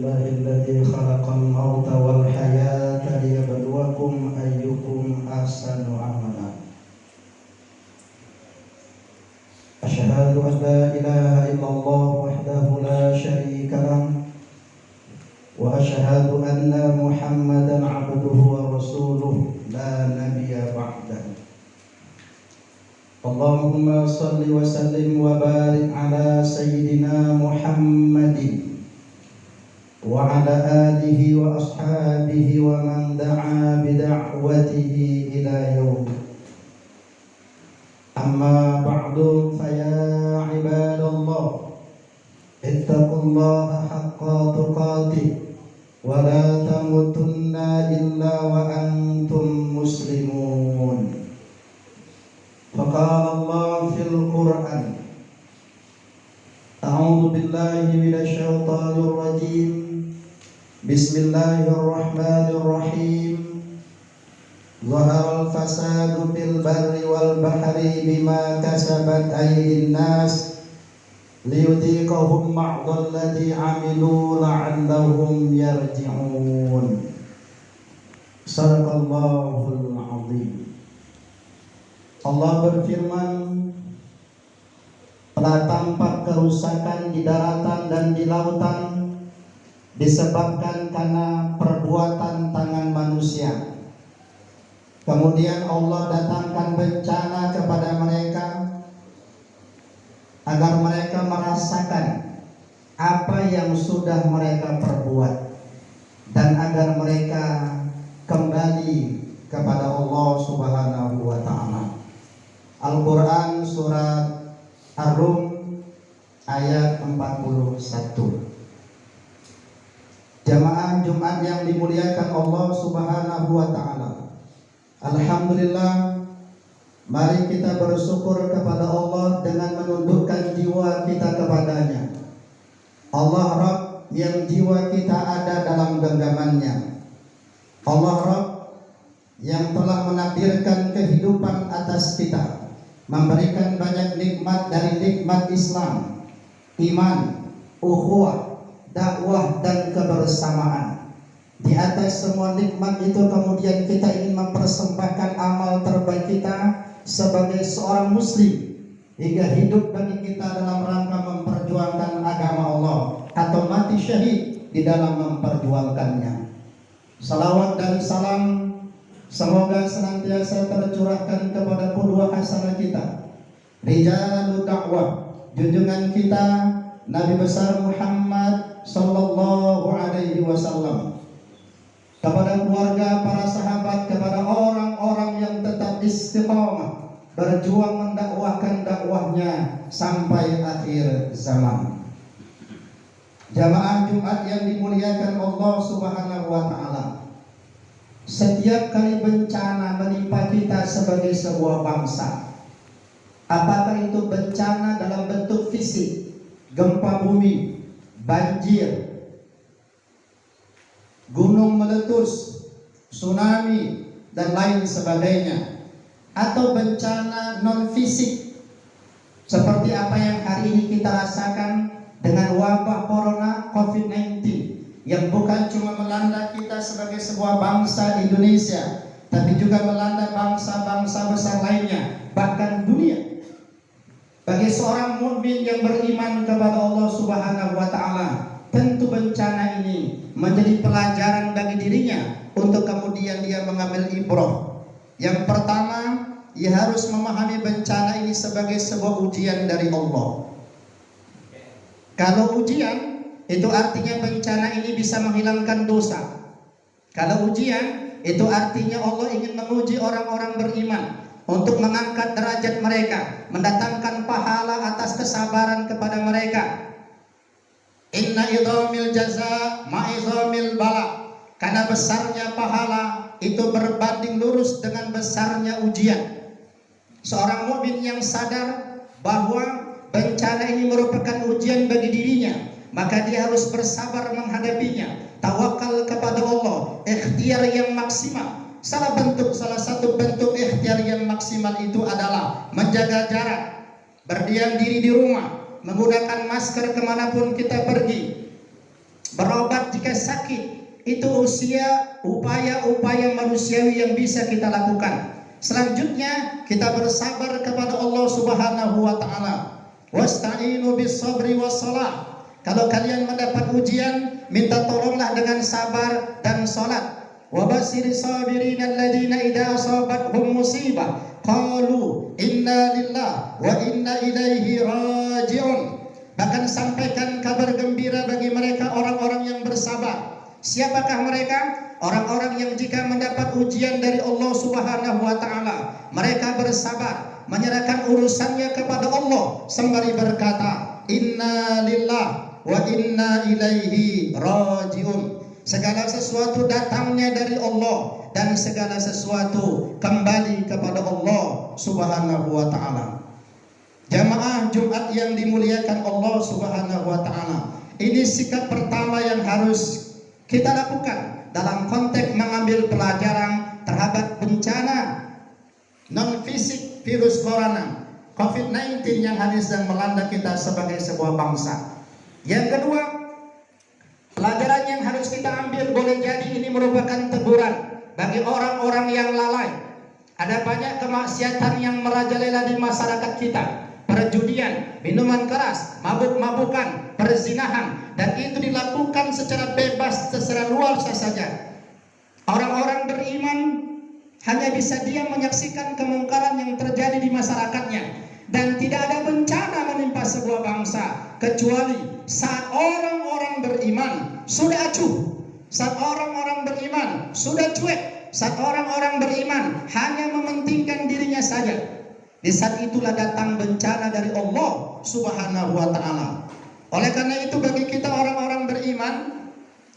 لله الذي خلق الموت والحياة ليبلوكم أيكم أحسن عملا. أشهد أن لا إله إلا الله وحده لا شريك له وأشهد أن محمدا عبده ورسوله لا نبي بعده. اللهم صل وسلم وبارك على سيدنا محمد وعلى آله وأصحابه ومن دعا بدعوته إلى يوم. أما بعد فيا عباد الله اتقوا الله حق تقاته ولا تموتن إلا وأنتم مسلمون. فقال الله في القرآن: أعوذ بالله من الشيطان الرجيم. بسم الله الرحمن الرحيم. ظهر الفساد في البر والبحر بما كسبت أيدي الناس ليذيقهم بعض الذي عملوا لعلهم يرجعون. صدق الله العظيم. Allah berfirman, telah tampak kerusakan di daratan dan di lautan disebabkan karena perbuatan tangan manusia. Kemudian Allah datangkan bencana kepada mereka agar mereka merasakan apa yang sudah mereka perbuat dan agar mereka kembali kepada Allah Subhanahu wa Ta'ala. Al-Quran surat Ar-Rum ayat 41. Jamaah Jumat yang dimuliakan Allah Subhanahu wa Ta'ala, alhamdulillah, mari kita bersyukur kepada Allah dengan menundukkan jiwa kita kepadanya. Allah Rabb yang jiwa kita ada dalam genggamannya. Allah Rabb yang telah menakdirkan kehidupan atas kita, memberikan banyak nikmat dari nikmat Islam, iman, ukhuwah, dakwah dan kebersamaan. Di atas semua nikmat itu kemudian kita ingin mempersembahkan amal terbaik kita sebagai seorang muslim hingga hidup bagi kita dalam rangka memperjuangkan agama Allah atau mati syahid di dalam memperjuangkannya. Salawat dan salam semoga senantiasa tercurahkan kepada qudwah hasanah kita, rijalul dakwah, junjungan kita Nabi besar Muhammad sallallahu alaihi wasallam, kepada keluarga, para sahabat, kepada orang-orang yang tetap istiqamah berjuang mendakwahkan dakwahnya sampai akhir zaman. Jamaah Jumat yang dimuliakan Allah Subhanahu wa Ta'ala, setiap kali bencana menimpa kita sebagai sebuah bangsa, apakah itu bencana dalam bentuk fisik, gempa bumi, banjir, gunung meletus, tsunami, dan lain sebagainya, atau bencana non fisik seperti apa yang hari ini kita rasakan dengan wabah corona COVID-19 yang bukan cuma melanda kita sebagai sebuah bangsa Indonesia, tapi juga melanda bangsa-bangsa besar lainnya, bahkan dunia. Bagi seorang mukmin yang beriman kepada Allah Subhanahu wa Ta'ala, tentu bencana ini menjadi pelajaran bagi dirinya untuk kemudian dia mengambil ibrah. Yang pertama, ia harus memahami bencana ini sebagai sebuah ujian dari Allah. Kalau ujian, itu artinya bencana ini bisa menghilangkan dosa. Kalau ujian, itu artinya Allah ingin menguji orang-orang beriman untuk mengangkat derajat mereka, mendatangkan pahala atas kesabaran kepada mereka. Inna idhamil jaza ma'idhamil bala. Karena besarnya pahala itu berbanding lurus dengan besarnya ujian. Seorang mukmin yang sadar bahwa bencana ini merupakan ujian bagi dirinya, maka dia harus bersabar menghadapinya, tawakal kepada Allah, ikhtiar yang maksimal. Salah satu bentuk ikhtiar yang maksimal itu adalah menjaga jarak, berdiam diri di rumah, menggunakan masker kemanapun kita pergi, berobat sakit. Itu upaya-upaya manusiawi yang bisa kita lakukan. Selanjutnya kita bersabar kepada Allah Subhanahu wa taala. Wasta'inu bis sabri was salah. Kalau kalian mendapat ujian, minta tolonglah dengan sabar dan salat. Wa basiris sabirin alladziina idza asabathum musibah qalu inna lillahi wa inna ilaihi raji'un. Bahkan sampaikan kabar gembira bagi mereka orang-orang yang bersabar. Siapakah mereka? Orang-orang yang jika mendapat ujian dari Allah Subhanahu wa taala, mereka bersabar, menyerahkan urusannya kepada Allah sembari berkata, "Inna lillahi wa inna ilaihi raji'un." Segala sesuatu datangnya dari Allah dan segala sesuatu kembali kepada Allah Subhanahu wa taala. Jamaah Jumat yang dimuliakan Allah Subhanahu wa taala. Ini sikap pertama yang harus kita lakukan dalam konteks mengambil pelajaran terhadap bencana non fisik virus corona COVID-19 yang hari sedang melanda kita sebagai sebuah bangsa. Yang kedua, pelajaran yang harus kita ambil boleh jadi ini merupakan teguran bagi orang-orang yang lalai. Ada banyak kemaksiatan yang merajalela di masyarakat kita. Perjudian, minuman keras, mabuk-mabukan, perzinahan, dan itu dilakukan secara bebas, secara luas saja. Orang-orang beriman hanya bisa diam menyaksikan kemungkaran yang terjadi di masyarakatnya, dan tidak ada bencana menimpa sebuah bangsa kecuali saat orang-orang beriman sudah acuh, saat orang-orang beriman sudah cuek, saat orang-orang beriman hanya mementingkan dirinya saja. Di saat itulah datang bencana dari Allah Subhanahu wa taala. Oleh karena itu bagi kita orang-orang beriman,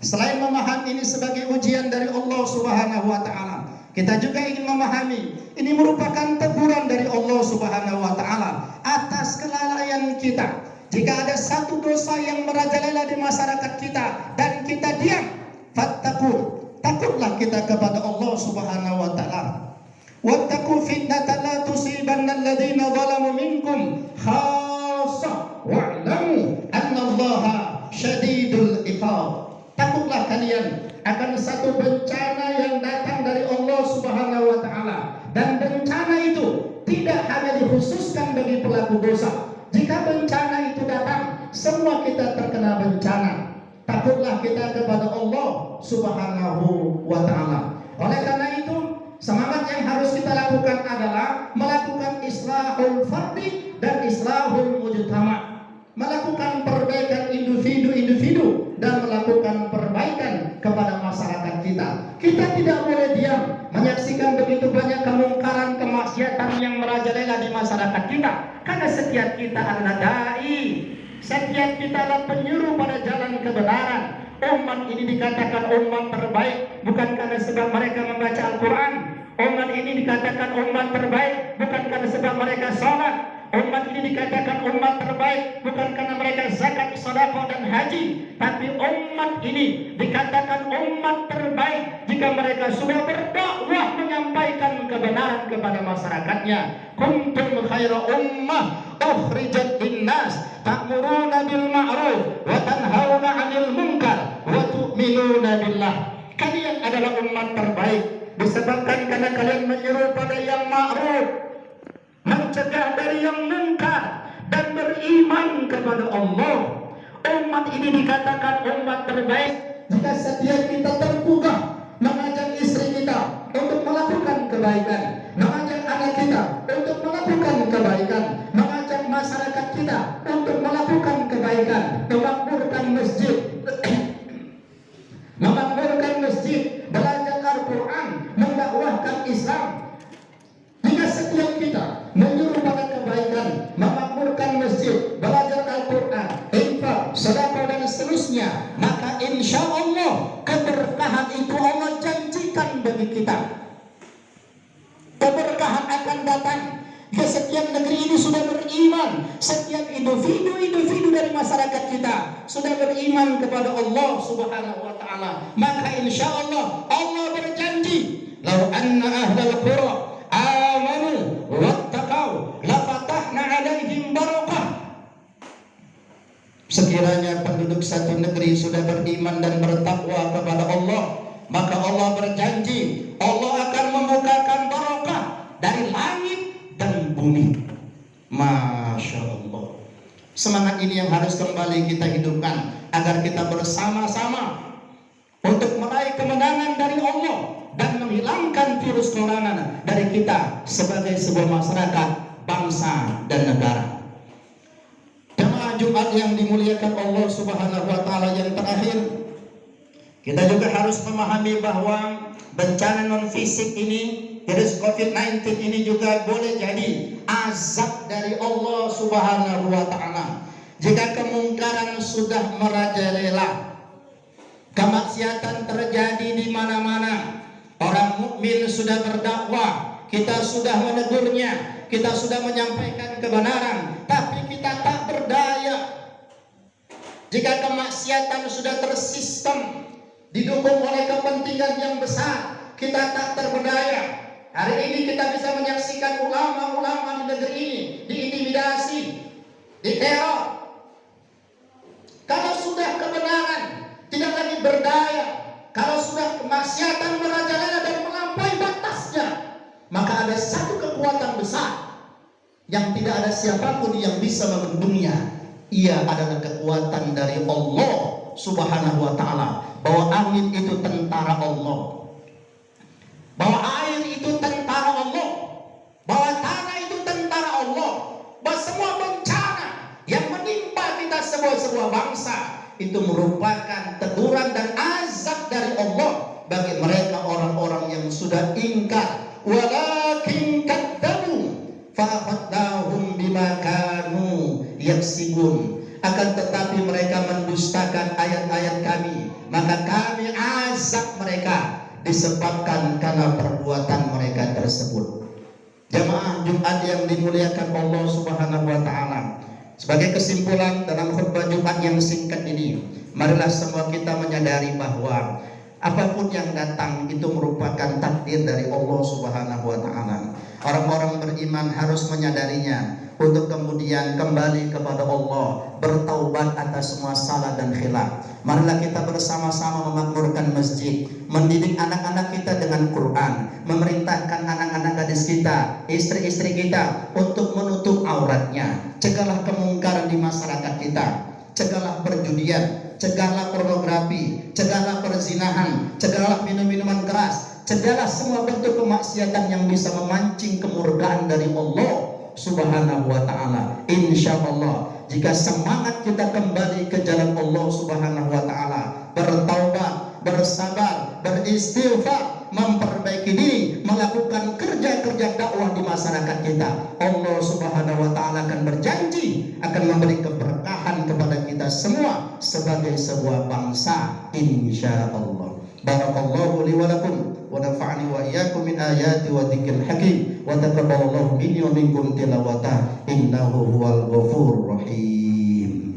selain memahami ini sebagai ujian dari Allah Subhanahu wa taala, kita juga ingin memahami ini merupakan teguran dari Allah Subhanahu wa taala atas kelalaian kita. Jika ada satu dosa yang merajalela di masyarakat kita dan kita diam, fattaqu, takutlah kita kepada Allah Subhanahu wa taala. Wattaqu fitnatan la tusibanna alladziina zalamu minkum khassah wa'lamu annallaha syadidul iqab. Takutlah kalian akan satu bencana yang datang dari Allah Subhanahu wa taala, dan bencana itu tidak hanya dikhususkan bagi pelaku dosa. Jika bencana itu datang, semua kita terkena bencana. Takutlah kita kepada Allah Subhanahu wa taala. Oleh karena itu, semangat yang harus kita lakukan adalah melakukan islahul fardi dan islahul mujtama, melakukan perbaikan individu-individu dan melakukan perbaikan kepada masyarakat kita. Kita tidak boleh diam menyaksikan begitu banyak kemungkaran, kemaksiatan yang merajalela di masyarakat kita, karena setiap kita adalah dai, setiap kita adalah penyuruh pada jalan kebenaran. Umat ini dikatakan umat terbaik bukan karena sebab mereka membaca Al-Quran. Umat ini dikatakan umat terbaik bukan karena sebab mereka sholat. Umat ini dikatakan umat terbaik bukan karena mereka zakat, sedekah dan haji. Tapi umat ini dikatakan umat terbaik jika mereka sudah berdakwah menyampaikan kebenaran kepada masyarakatnya. Kuntum khaira ummah ukhrijat linnas ta'muruna bil ma'ruf wa tanhauna 'anil munkar wa tu'minuna billah. Kalian adalah umat terbaik disebabkan karena kalian menyeru pada yang ma'ruf, mencegah dari yang munkar, dan beriman kepada Allah. Umat ini dikatakan umat terbaik jika setiap kita tergugah mengajak istri kita untuk melakukan kebaikan, mengajak anak kita untuk melakukan kebaikan, mengajak masyarakat kita untuk melakukan kebaikan, memakmurkan masjid, memakmurkan masjid, belajar Al-Quran, mendakwahkan Islam. Jika setiap kita menyuruh pada kebaikan, memakmurkan masjid, belajar Al-Quran, infak, sedekah dan seterusnya, maka insya Allah keberkahan itu Allah janjikan bagi kita. Keberkahan akan datang jika setiap negeri ini sudah beriman, setiap individu dari masyarakat kita sudah beriman kepada Allah Subhanahu wa taala, maka insya Allah Allah berjanji, "Lau anna ahlal qura amanu wattaqau la fatahna 'alaihim barakah." Sekian sekiranya penduduk satu negeri sudah beriman dan bertakwa kepada Allah, maka Allah berjanji Allah akan membukakan barokah dari langit dan bumi. Masya Allah. Semangat ini yang harus kembali kita hidupkan agar kita bersama-sama untuk meraih kemenangan dari Allah dan menghilangkan virus corona dari kita sebagai sebuah masyarakat, bangsa dan negara. Jemaah Jumat yang dimuliakan Allah Subhanahu wa taala, yang terakhir, kita juga harus memahami bahwa bencana non fisik ini, virus COVID-19 ini juga boleh jadi azab dari Allah Subhanahu wa taala. Jika kemungkaran sudah merajalela, kemaksiatan terjadi di mana-mana, orang mukmin sudah berdakwah, kita sudah menegurnya, kita sudah menyampaikan kebenaran, tapi kita tak berdaya. Jika kemaksiatan sudah tersistem, didukung oleh kepentingan yang besar, kita tak terberdaya. Hari ini kita bisa menyaksikan ulama-ulama di negeri ini diintimidasi, diteror. Kalau sudah kebenaran tidak lagi berdaya, kalau sudah kemaksiatan merajalela dan melampaui batasnya, maka ada satu kekuatan besar yang tidak ada siapapun yang bisa membendungnya. Ia adalah kekuatan dari Allah Subhanahu wa taala. Bahwa angin itu tentara Allah, bahwa air itu tentara Allah, bahwa tanah itu tentara Allah, bahwa semua bencana yang menimpa kita sebuah bangsa itu merupakan teguran dan azab dari Allah bagi mereka orang-orang yang sudah ingkar. Walakin kadzabu fa'akhadnahum bima kanu yaksibun. Akan tetapi mereka mendustakan ayat-ayat kami, maka kami azab mereka disebabkan karena perbuatan mereka tersebut. Jemaah Jumat yang dimuliakan Allah Subhanahu wa taala, sebagai kesimpulan dalam khutbah Jumat yang singkat ini, marilah semua kita menyadari bahwa apapun yang datang itu merupakan takdir dari Allah Subhanahu wa taala. Orang-orang beriman harus menyadarinya untuk kemudian kembali kepada Allah, bertaubat atas semua salah dan khilaf. Marilah kita bersama-sama memakmurkan masjid, mendidik anak-anak kita dengan Quran, memerintahkan anak-anak gadis kita, istri-istri kita untuk menutup auratnya. Cegahlah kemungkaran di masyarakat kita, cegahlah perjudian, cegahlah pornografi, cegahlah perzinahan, cegahlah minum-minuman keras, cegahlah semua bentuk kemaksiatan yang bisa memancing kemurkaan dari Allah Subhanahu wa ta'ala. Insya Allah, jika semangat kita kembali ke jalan Allah Subhanahu wa ta'ala, bertaubat, bersabar, beristighfar, memperbaiki diri, melakukan kerja-kerja dakwah di masyarakat kita, Allah Subhanahu wa ta'ala akan berjanji akan memberi keberkahan kepada kita semua sebagai sebuah bangsa, insya Allah. Barakallahu li wa lakum wa nafa'ani wa iyyakum min ayati wa dzikril hakim wa taqabbalallahu minni wa minkum tilawata innahu huwal ghafurur rahim.